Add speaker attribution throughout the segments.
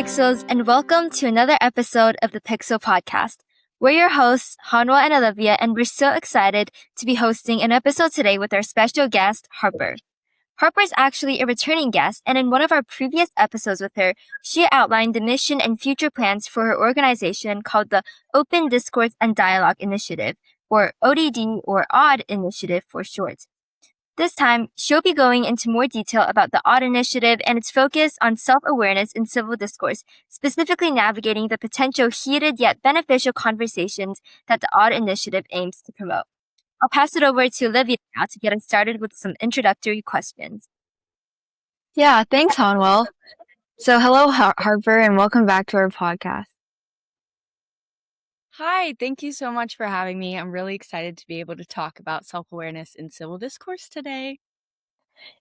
Speaker 1: Pixels, and welcome to another episode of the Pixel Podcast. We're your hosts, Hanwa and Olivia, and we're so excited to be hosting an episode today with our special guest, Harper. Harper is actually a returning guest, and in one of our previous episodes with her, she outlined the mission and future plans for her organization called the Open Discourse and Dialogue Initiative, or ODD or ODD Initiative for short. This time, she'll be going into more detail about the ODD Initiative and its focus on self-awareness in civil discourse, specifically navigating the potential heated yet beneficial conversations that the ODD Initiative aims to promote. I'll pass it over to Olivia now to get us started with some introductory questions.
Speaker 2: Yeah, thanks, Hanwell. So hello, Harper, and welcome back to our podcast.
Speaker 3: Hi, thank you so much for having me. I'm really excited to be able to talk about self-awareness in civil discourse today.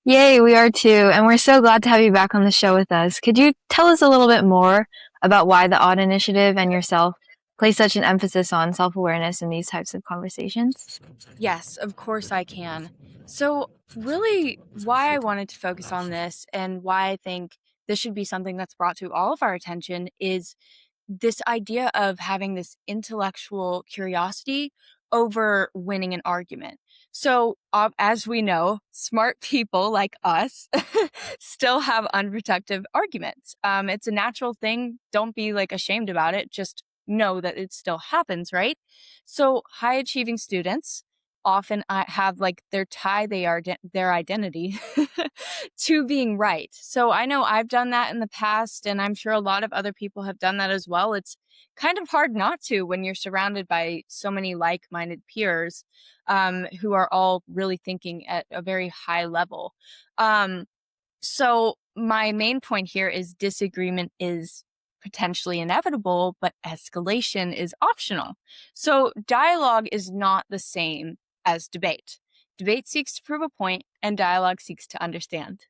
Speaker 2: Yay, we are too, and we're so glad to have you back on the show with us. Could you tell us a little bit more about why the ODD Initiative and yourself place such an emphasis on self-awareness in these types of conversations?
Speaker 3: Yes, of course I can. So really why I wanted to focus on this and why I think this should be something that's brought to all of our attention is this idea of having this intellectual curiosity over winning an argument. So, as we know, smart people like us still have unproductive arguments. It's a natural thing. Don't be ashamed about it. Just know that it still happens, right? So, high achieving students often have their identity to being right. So I know I've done that in the past, and I'm sure a lot of other people have done that as well. It's kind of hard not to when you're surrounded by so many like-minded peers who are all really thinking at a very high level. So my main point here is disagreement is potentially inevitable, but escalation is optional. So dialogue is not the same as debate. Debate seeks to prove a point, and dialogue seeks to understand.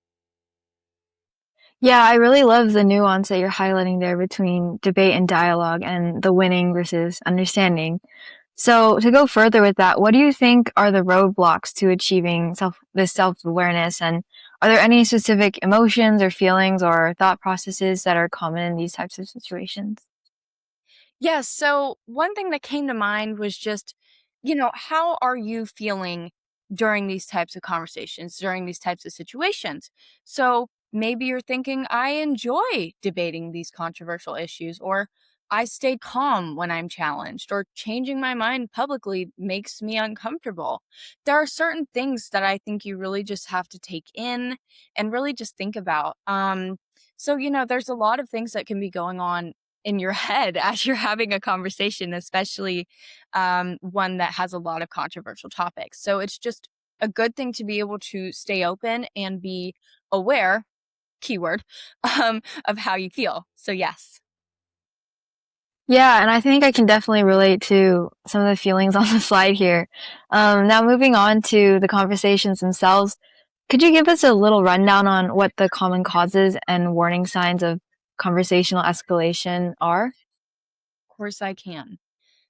Speaker 2: Yeah, I really love the nuance that you're highlighting there between debate and dialogue and the winning versus understanding. So to go further with that, what do you think are the roadblocks to achieving this self-awareness? And are there any specific emotions or feelings or thought processes that are common in these types of situations?
Speaker 3: Yes, so one thing that came to mind was just, how are you feeling during these types of conversations, during these types of situations? So maybe you're thinking, I enjoy debating these controversial issues, or I stay calm when I'm challenged, or changing my mind publicly makes me uncomfortable. There are certain things that I think you really just have to take in and really just think about. So, there's a lot of things that can be going on in your head as you're having a conversation, especially one that has a lot of controversial topics. So it's just a good thing to be able to stay open and be aware, keyword, of how you feel. So yes.
Speaker 2: Yeah, and I think I can definitely relate to some of the feelings on the slide here. Now, moving on to the conversations themselves, could you give us a little rundown on what the common causes and warning signs of conversational escalation are?
Speaker 3: Of course I can.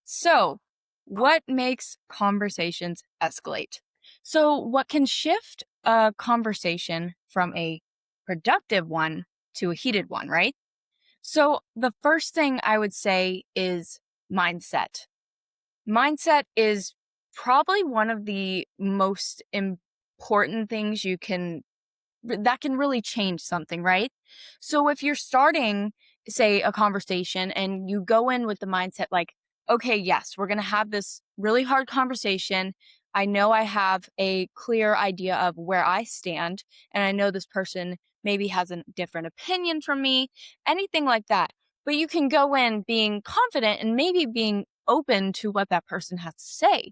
Speaker 3: So, what makes conversations escalate? So, what can shift a conversation from a productive one to a heated one, right? So, the first thing I would say is mindset. Mindset is probably one of the most important things that can really change something, right? So if you're starting, say, a conversation and you go in with the mindset like, okay, yes, we're going to have this really hard conversation. I know I have a clear idea of where I stand, and I know this person maybe has a different opinion from me, anything like that. But you can go in being confident and maybe being open to what that person has to say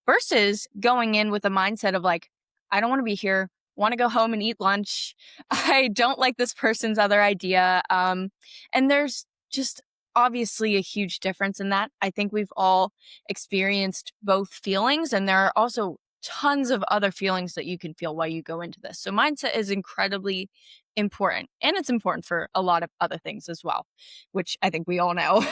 Speaker 3: versus going in with a mindset of like, I don't want to be here, want to go home and eat lunch. I don't like this person's other idea. And there's just obviously a huge difference in that. I think we've all experienced both feelings, and there are also tons of other feelings that you can feel while you go into this. So mindset is incredibly important, and it's important for a lot of other things as well, which I think we all know.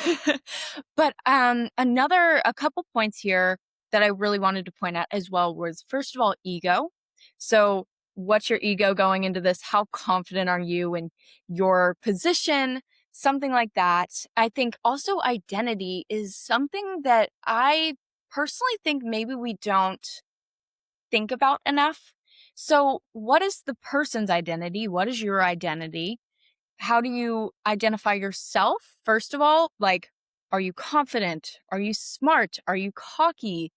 Speaker 3: But a couple points here that I really wanted to point out as well was, first of all, ego. So what's your ego going into this? How confident are you in your position? something like that. I think also identity is something that I personally think maybe we don't think about enough. So, what is the person's identity? What is your identity? How do you identify yourself? First of all, like, are you confident? Are you smart? Are you cocky?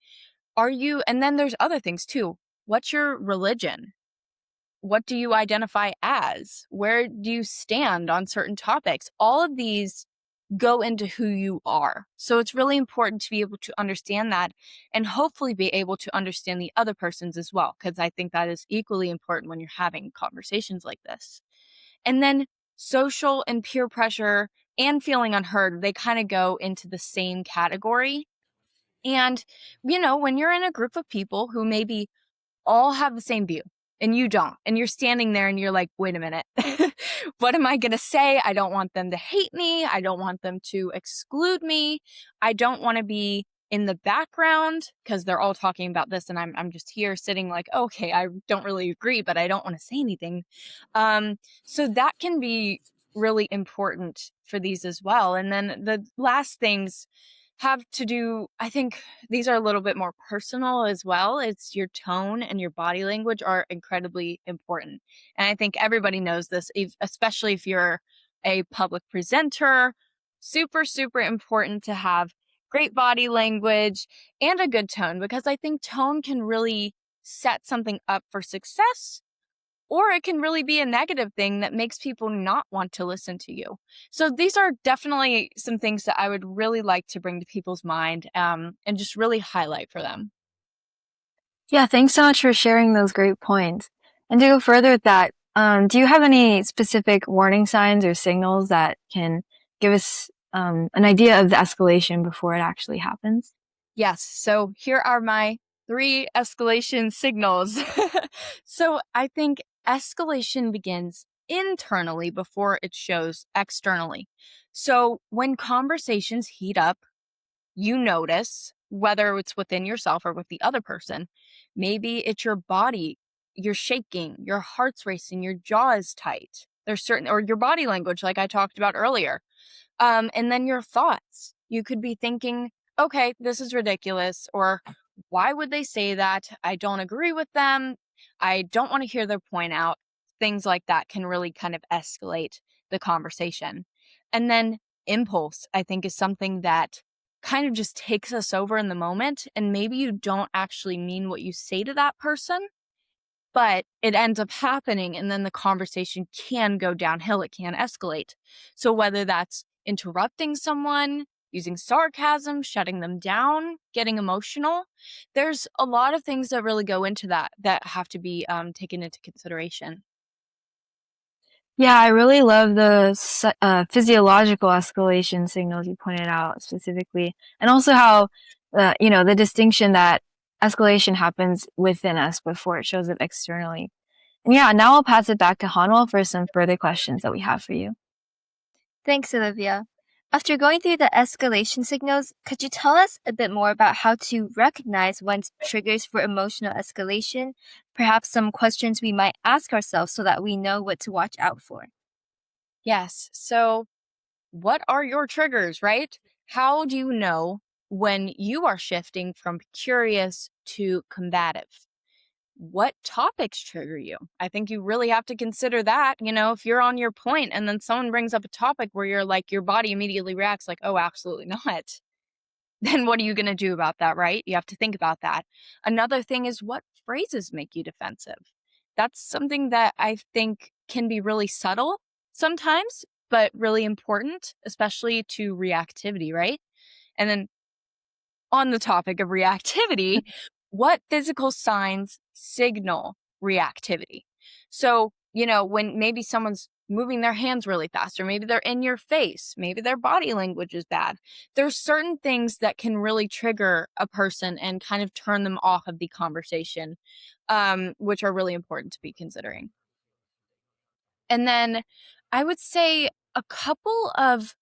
Speaker 3: And then there's other things too. What's your religion? What do you identify as? Where do you stand on certain topics? All of these go into who you are. So it's really important to be able to understand that and hopefully be able to understand the other person's as well, because I think that is equally important when you're having conversations like this. And then social and peer pressure and feeling unheard, they kind of go into the same category. And, when you're in a group of people who maybe all have the same view and you don't, and you're standing there and you're like, wait a minute, what am I going to say? I don't want them to hate me. I don't want them to exclude me. I don't want to be in the background because they're all talking about this and I'm just here sitting like, okay, I don't really agree, but I don't want to say anything. So that can be really important for these as well. And then the last things have to do, I think these are a little bit more personal as well. It's your tone and your body language are incredibly important. And I think everybody knows this, especially if you're a public presenter. Super, super important to have great body language and a good tone, because I think tone can really set something up for success, or it can really be a negative thing that makes people not want to listen to you. So these are definitely some things that I would really like to bring to people's mind, and just really highlight for them.
Speaker 2: Yeah, thanks so much for sharing those great points. And to go further with that, do you have any specific warning signs or signals that can give us an idea of the escalation before it actually happens?
Speaker 3: Yes. So here are my 3 escalation signals. So I think escalation begins internally before it shows externally. So when conversations heat up, you notice, whether it's within yourself or with the other person, maybe it's your body, you're shaking, your heart's racing, your jaw is tight. Or your body language, like I talked about earlier. And then your thoughts. You could be thinking, okay, this is ridiculous, or why would they say that? I don't agree with them. I don't want to hear their point out. Things like that can really kind of escalate the conversation. And then impulse, I think, is something that kind of just takes us over in the moment. And maybe you don't actually mean what you say to that person, but it ends up happening, and then the conversation can go downhill. It can escalate. So whether that's interrupting someone, using sarcasm, shutting them down, getting emotional, there's a lot of things that really go into that have to be taken into consideration.
Speaker 2: Yeah, I really love the physiological escalation signals you pointed out specifically, and also how, the distinction that escalation happens within us before it shows up externally. And yeah, now I'll pass it back to Hanwell for some further questions that we have for you.
Speaker 1: Thanks, Olivia. After going through the escalation signals, could you tell us a bit more about how to recognize one's triggers for emotional escalation? Perhaps some questions we might ask ourselves so that we know what to watch out for.
Speaker 3: Yes. So what are your triggers, right? How do you know when you are shifting from curious to combative? What topics trigger you? I think you really have to consider that. If you're on your point and then someone brings up a topic where you're like, your body immediately reacts like, oh, absolutely not. Then what are you going to do about that, right? You have to think about that. Another thing is, what phrases make you defensive? That's something that I think can be really subtle sometimes, but really important, especially to reactivity, right? And then on the topic of reactivity, what physical signs signal reactivity? So, when maybe someone's moving their hands really fast, or maybe they're in your face, maybe their body language is bad. There's certain things that can really trigger a person and kind of turn them off of the conversation, which are really important to be considering. And then I would say a couple of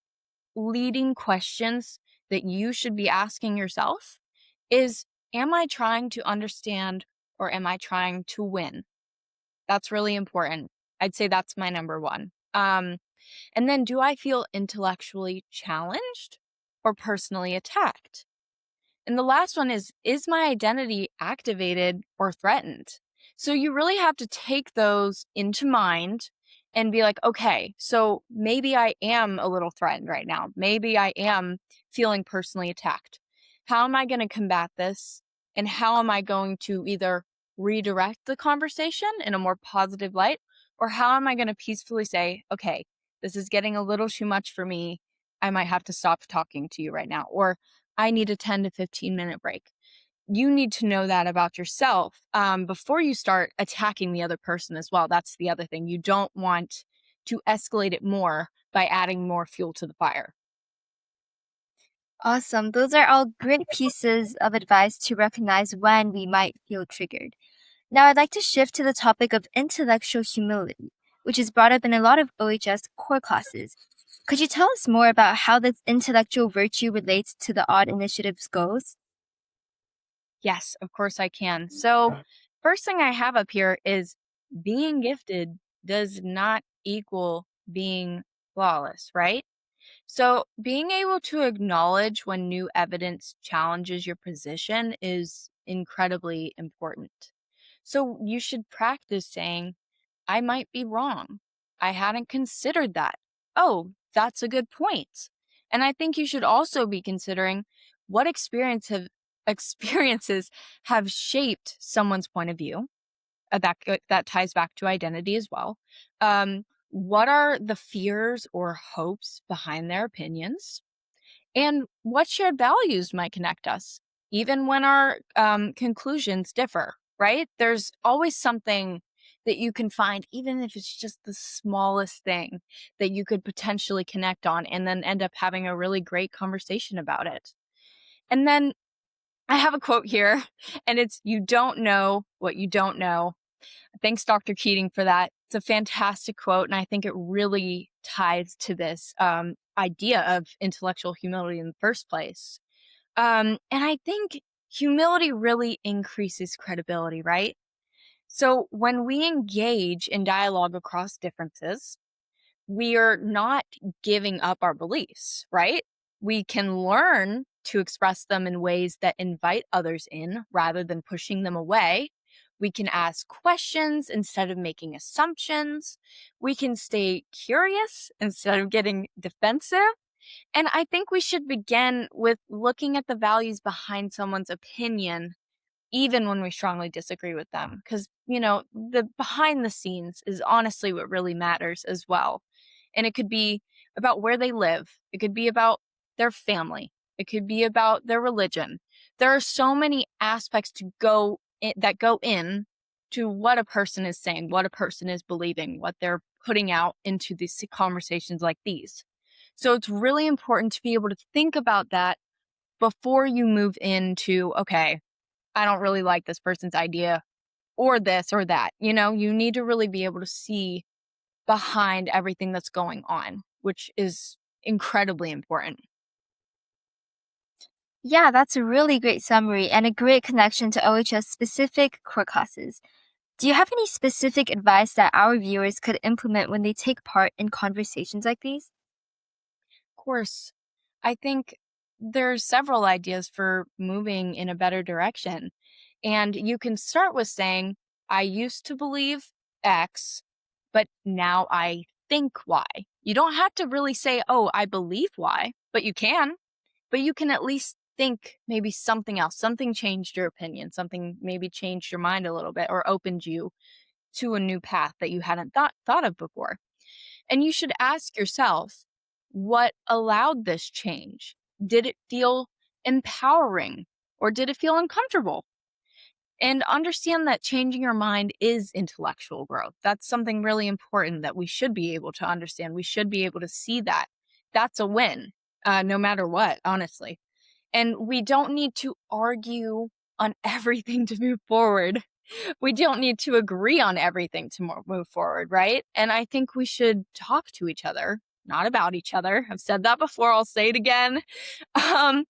Speaker 3: leading questions that you should be asking yourself is, am I trying to understand or am I trying to win? That's really important. I'd say that's my number one. And then, do I feel intellectually challenged or personally attacked? And the last one is my identity activated or threatened? So you really have to take those into mind and be like, okay, so maybe I am a little threatened right now. Maybe I am feeling personally attacked. How am I going to combat this? And how am I going to either redirect the conversation in a more positive light? Or how am I going to peacefully say, okay, this is getting a little too much for me. I might have to stop talking to you right now. Or I need a 10 to 15-minute break. You need to know that about yourself before you start attacking the other person as well. That's the other thing. You don't want to escalate it more by adding more fuel to the fire.
Speaker 1: Awesome. Those are all great pieces of advice to recognize when we might feel triggered. Now, I'd like to shift to the topic of intellectual humility, which is brought up in a lot of OHS core classes. Could you tell us more about how this intellectual virtue relates to the Odd Initiative's goals?
Speaker 3: Yes, of course I can. So, first thing I have up here is being gifted does not equal being flawless, right? So, being able to acknowledge when new evidence challenges your position is incredibly important. So, you should practice saying, I might be wrong. I hadn't considered that. Oh, that's a good point. And I think you should also be considering what experiences have shaped someone's point of view. That ties back to identity as well. What are the fears or hopes behind their opinions? And what shared values might connect us, even when our conclusions differ, right? There's always something that you can find, even if it's just the smallest thing that you could potentially connect on and then end up having a really great conversation about it. And then I have a quote here, and it's, "You don't know what you don't know." Thanks, Dr. Keating, for that. It's a fantastic quote, and I think it really ties to this idea of intellectual humility in the first place. And I think humility really increases credibility, right? So when we engage in dialogue across differences, we are not giving up our beliefs, right? We can learn to express them in ways that invite others in rather than pushing them away. We can ask questions instead of making assumptions. We can stay curious instead of getting defensive. And I think we should begin with looking at the values behind someone's opinion, even when we strongly disagree with them. Because, the behind the scenes is honestly what really matters as well. And it could be about where they live, it could be about their family, it could be about their religion. There are so many aspects that go in to what a person is saying, what a person is believing, what they're putting out into these conversations like these. So it's really important to be able to think about that before you move into, okay, I don't really like this person's idea or this or that. You need to really be able to see behind everything that's going on, which is incredibly important.
Speaker 1: Yeah, that's a really great summary and a great connection to OHS specific core classes. Do you have any specific advice that our viewers could implement when they take part in conversations like these?
Speaker 3: Of course, I think there's several ideas for moving in a better direction. And you can start with saying, I used to believe X, but now I think Y. You don't have to really say, oh, I believe Y, but you can. But you can at least think maybe something else. Something changed your opinion. Something maybe changed your mind a little bit or opened you to a new path that you hadn't thought of before. And you should ask yourself, what allowed this change? Did it feel empowering or did it feel uncomfortable? And understand that changing your mind is intellectual growth. That's something really important that we should be able to understand. We should be able to see that. That's a win, no matter what, honestly. And we don't need to argue on everything to move forward. We don't need to agree on everything to move forward, right? And I think we should talk to each other, not about each other. I've said that before, I'll say it again. And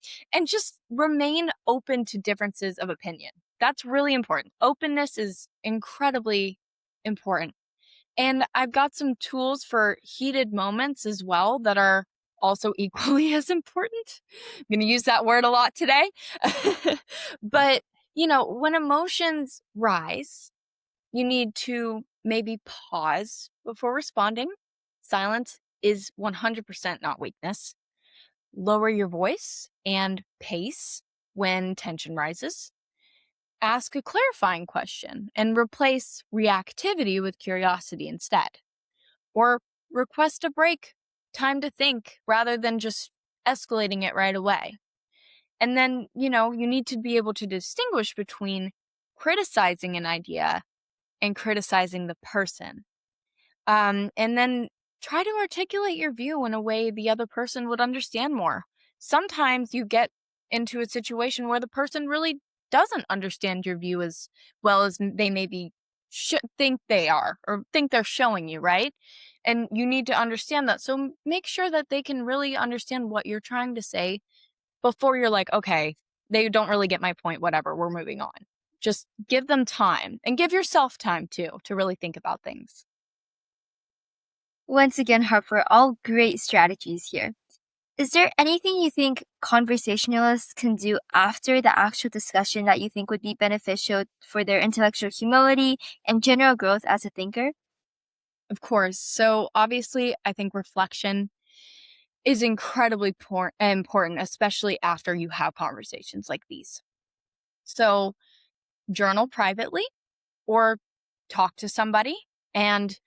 Speaker 3: just remain open to differences of opinion. That's really important. Openness is incredibly important. And I've got some tools for heated moments as well that are also equally as important. I'm going to use that word a lot today. But, when emotions rise, you need to maybe pause before responding. Silence is 100% not weakness. Lower your voice and pace when tension rises. Ask a clarifying question and replace reactivity with curiosity instead. Or request a break, time to think, rather than just escalating it right away. And then, you need to be able to distinguish between criticizing an idea and criticizing the person. And then try to articulate your view in a way the other person would understand more. Sometimes you get into a situation where the person really doesn't understand your view as well as they maybe should think they are or think they're showing you, right? And you need to understand that. So make sure that they can really understand what you're trying to say before you're like, okay, they don't really get my point, whatever, we're moving on. Just give them time and give yourself time too to really think about things.
Speaker 1: Once again, Harper, all great strategies here. Is there anything you think conversationalists can do after the actual discussion that you think would be beneficial for their intellectual humility and general growth as a thinker?
Speaker 3: Of course. So obviously, I think reflection is incredibly important, especially after you have conversations like these. So journal privately or talk to somebody. And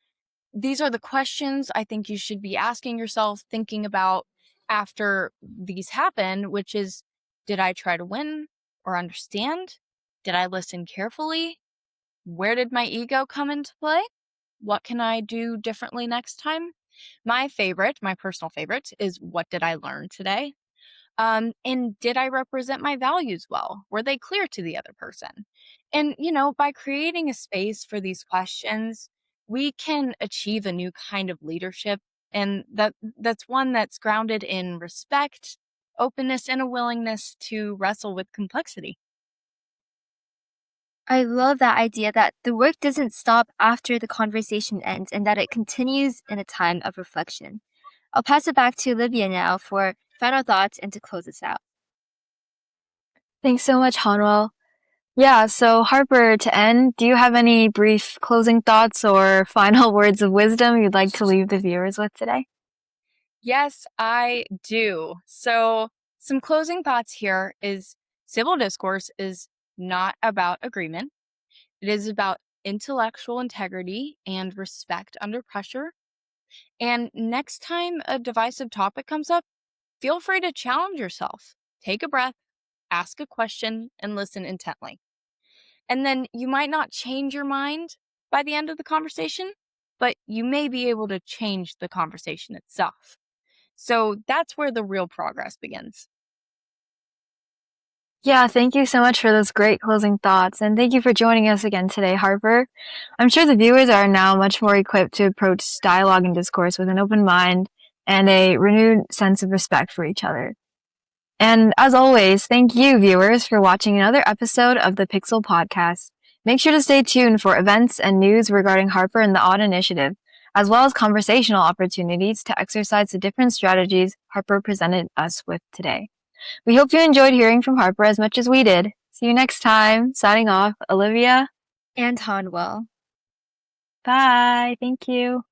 Speaker 3: these are the questions I think you should be asking yourself, thinking about after these happen, which is, did I try to win or understand? Did I listen carefully? Where did my ego come into play? What can I do differently next time? My personal favorite is, what did I learn today? And did I represent my values well? Were they clear to the other person? And, by creating a space for these questions, we can achieve a new kind of leadership. And that's one that's grounded in respect, openness, and a willingness to wrestle with complexity.
Speaker 1: I love that idea that the work doesn't stop after the conversation ends and that it continues in a time of reflection. I'll pass it back to Olivia now for final thoughts and to close us out.
Speaker 2: Thanks so much, Hanwell. Yeah, so Harper, to end, do you have any brief closing thoughts or final words of wisdom you'd like to leave the viewers with today?
Speaker 3: Yes, I do. So some closing thoughts here is civil discourse is not about agreement. It is about intellectual integrity and respect under pressure. And next time a divisive topic comes up, feel free to challenge yourself. Take a breath, ask a question, and listen intently. And then you might not change your mind by the end of the conversation, but you may be able to change the conversation itself. So that's where the real progress begins.
Speaker 2: Yeah, thank you so much for those great closing thoughts, and thank you for joining us again today, Harper. I'm sure the viewers are now much more equipped to approach dialogue and discourse with an open mind and a renewed sense of respect for each other. And as always, thank you, viewers, for watching another episode of the Pixel Podcast. Make sure to stay tuned for events and news regarding Harper and the Odd Initiative, as well as conversational opportunities to exercise the different strategies Harper presented us with today. We hope you enjoyed hearing from Harper as much as we did. See you next time. Signing off, Olivia
Speaker 1: And Hanwell.
Speaker 2: Bye. Thank you.